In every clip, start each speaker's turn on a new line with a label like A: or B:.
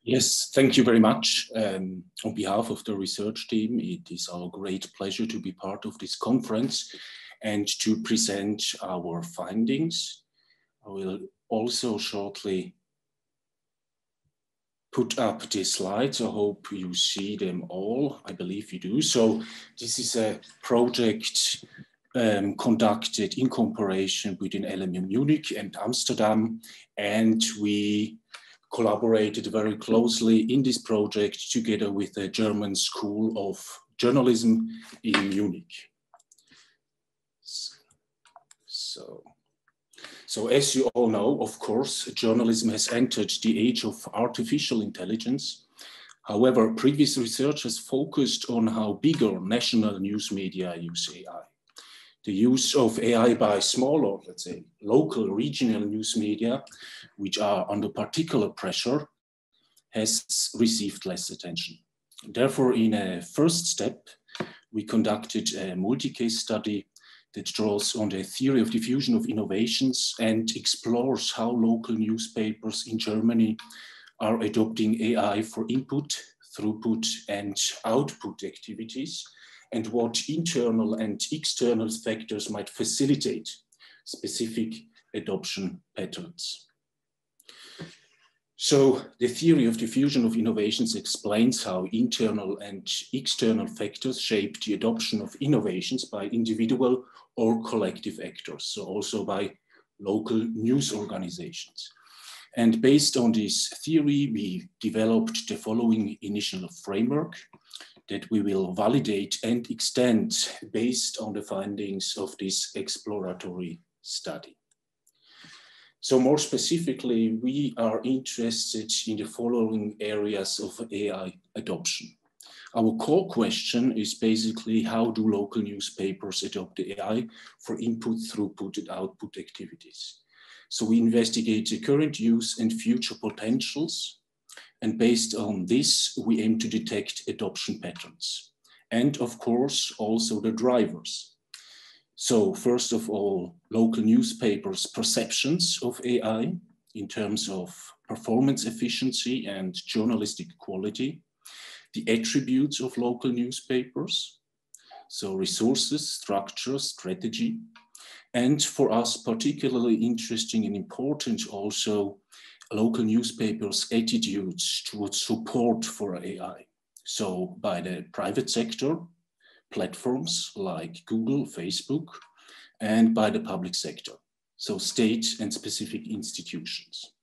A: Yes, thank you very much. On behalf of the research team, it is our great pleasure to be part of this conference and to present our findings. I will also shortly put up the slides. I hope you see them all. I believe you do. So this is a project conducted in cooperation between LMU Munich and Amsterdam, and we collaborated very closely in this project together with the German School of Journalism in Munich. So as you all know, of course, journalism has entered the age of artificial intelligence. However, previous research has focused on how bigger national news media use AI. The use of AI by smaller, let's say, local regional news media, which are under particular pressure, has received less attention. Therefore, in a first step, we conducted a multi-case study that draws on the theory of diffusion of innovations and explores how local newspapers in Germany are adopting AI for input, throughput, and output activities, and what internal and external factors might facilitate specific adoption patterns. So the theory of diffusion of innovations explains how internal and external factors shape the adoption of innovations by individual or collective actors, so also by local news organizations. And based on this theory, we developed the following initial framework that we will validate and extend based on the findings of this exploratory study. So more specifically, we are interested in the following areas of AI adoption. Our core question is basically, how do local newspapers adopt the AI for input, throughput, and output activities? So we investigate the current use and future potentials. And based on this, we aim to detect adoption patterns. And of course, also the drivers. So first of all, local newspapers' perceptions of AI in terms of performance efficiency and journalistic quality, the attributes of local newspapers, so resources, structure, strategy, and for us particularly interesting and important also local newspapers' attitudes towards support for AI. So by the private sector, platforms like Google, Facebook, and by the public sector, so state and specific institutions.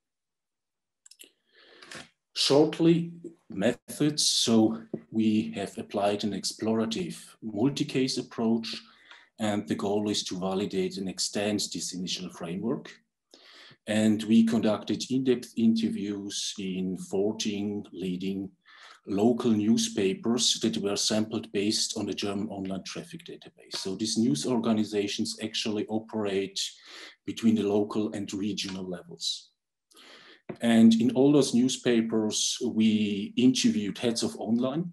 A: Shortly, methods. So we have applied an explorative multi-case approach, and the goal is to validate and extend this initial framework. And we conducted in-depth interviews in 14 leading local newspapers that were sampled based on the German online traffic database. So these news organizations actually operate between the local and regional levels. And in all those newspapers, we interviewed heads of online,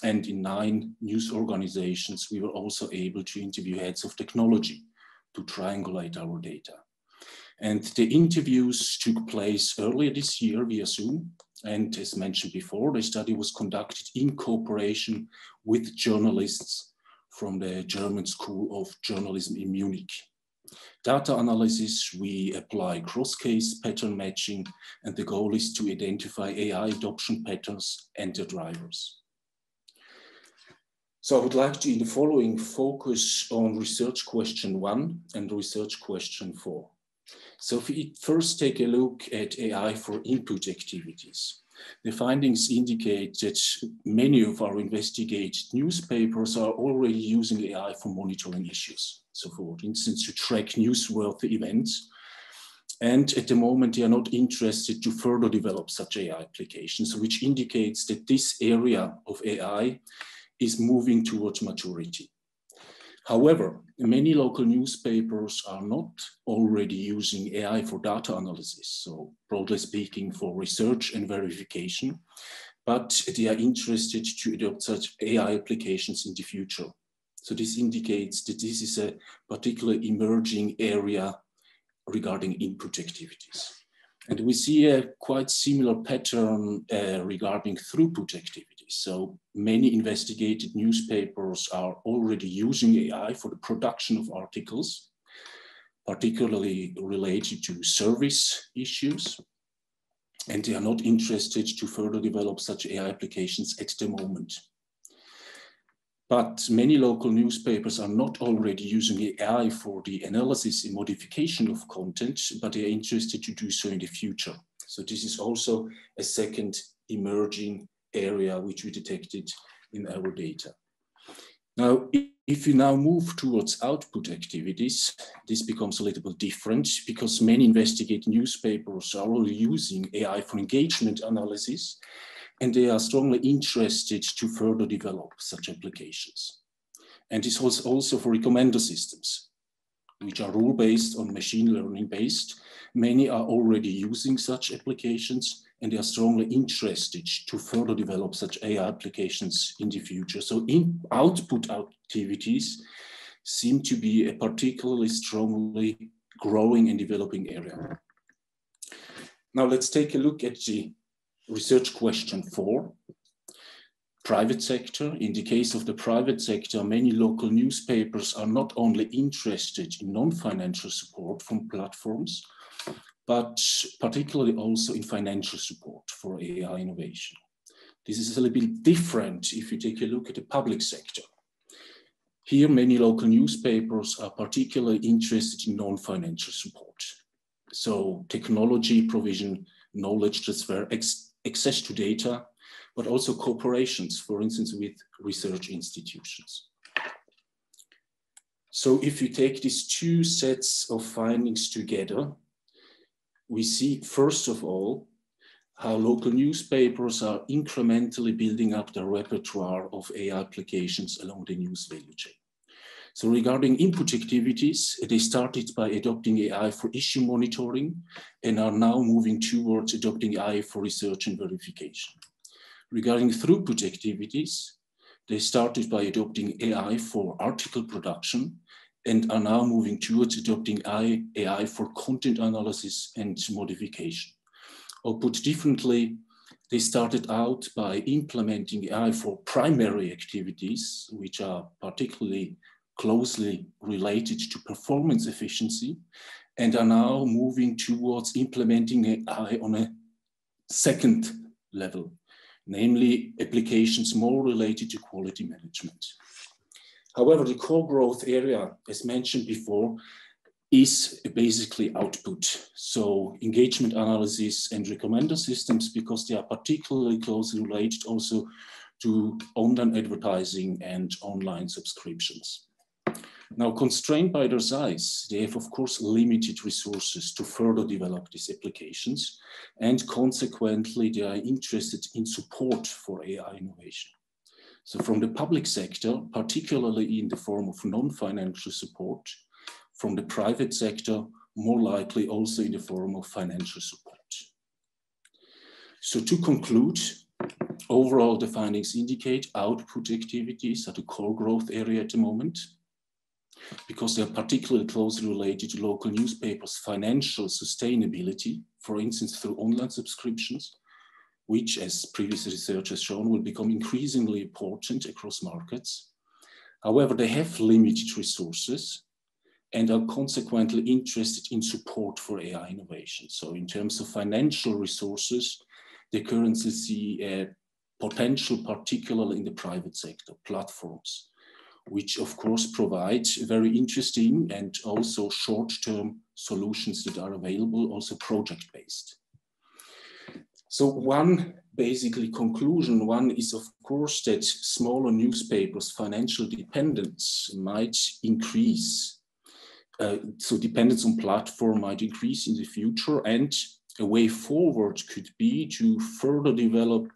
A: and in 9 news organizations, we were also able to interview heads of technology to triangulate our data. And the interviews took place earlier this year via Zoom. And as mentioned before, the study was conducted in cooperation with journalists from the German School of Journalism in Munich. Data analysis, we apply cross-case pattern matching, and the goal is to identify AI adoption patterns and their drivers. So I would like to, in the following, focus on research question 1 and research question 4. So if we first take a look at AI for input activities, the findings indicate that many of our investigated newspapers are already using AI for monitoring issues. So for instance, to track newsworthy events. And at the moment, they are not interested to further develop such AI applications, which indicates that this area of AI is moving towards maturity. However, many local newspapers are not already using AI for data analysis, so broadly speaking for research and verification, but they are interested to adopt such AI applications in the future. So this indicates that this is a particular emerging area regarding input activities. And we see a quite similar pattern regarding throughput activities. So many investigated newspapers are already using AI for the production of articles, particularly related to service issues. And they are not interested to further develop such AI applications at the moment. But many local newspapers are not already using AI for the analysis and modification of content, but they are interested to do so in the future. So this is also a second emerging area which we detected in our data. Now, if you now move towards output activities, this becomes a little bit different because many investigative newspapers are already using AI for engagement analysis, and they are strongly interested to further develop such applications. And this holds also for recommender systems, which are rule-based or machine learning-based. Many are already using such applications, and they are strongly interested to further develop such AI applications in the future. So output activities seem to be a particularly strongly growing and developing area. Now let's take a look at the research question 4. Private sector. In the case of the private sector, many local newspapers are not only interested in non-financial support from platforms, but particularly also in financial support for AI innovation. This is a little bit different if you take a look at the public sector. Here, many local newspapers are particularly interested in non-financial support. So technology provision, knowledge transfer, access to data, but also cooperations, for instance, with research institutions. So if you take these two sets of findings together, we see, first of all, how local newspapers are incrementally building up their repertoire of AI applications along the news value chain. So regarding input activities, they started by adopting AI for issue monitoring and are now moving towards adopting AI for research and verification. Regarding throughput activities, they started by adopting AI for article production and are now moving towards adopting AI for content analysis and modification. Or put differently, they started out by implementing AI for primary activities, which are particularly closely related to performance efficiency, and are now moving towards implementing AI on a second level, namely applications more related to quality management. However, the core growth area, as mentioned before, is basically output. So engagement analysis and recommender systems, because they are particularly closely related also to online advertising and online subscriptions. Now, constrained by their size, they have, of course, limited resources to further develop these applications, and consequently, they are interested in support for AI innovation. So from the public sector, particularly in the form of non-financial support, from the private sector, more likely also in the form of financial support. So to conclude, overall, the findings indicate output activities are the core growth area at the moment, because they are particularly closely related to local newspapers' financial sustainability, for instance, through online subscriptions, which, as previous research has shown, will become increasingly important across markets. However, they have limited resources and are consequently interested in support for AI innovation. So in terms of financial resources, they currently see a potential, particularly in the private sector, platforms, which of course provide very interesting and also short-term solutions that are available, also project-based. So one basically conclusion, one is of course that smaller newspapers' financial dependence might increase. So dependence on platform might increase in the future, and a way forward could be to further develop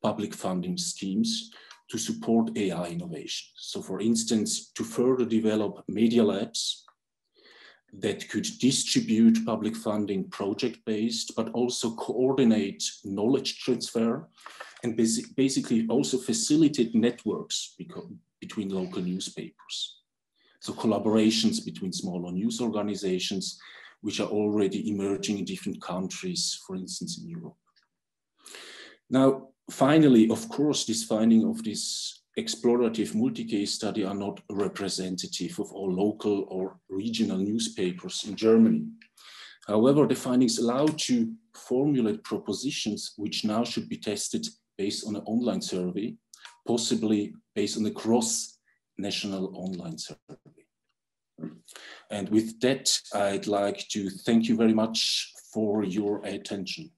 A: public funding schemes to support AI innovation. So for instance, to further develop media labs that could distribute public funding project-based, but also coordinate knowledge transfer and basically also facilitate networks between local newspapers. So collaborations between smaller news organizations which are already emerging in different countries, for instance, in Europe. Now, finally, of course, this finding of this explorative multi-case study are not representative of all local or regional newspapers in Germany. However, the findings allow to formulate propositions which now should be tested based on an online survey, possibly based on a cross-national online survey. And with that, I'd like to thank you very much for your attention.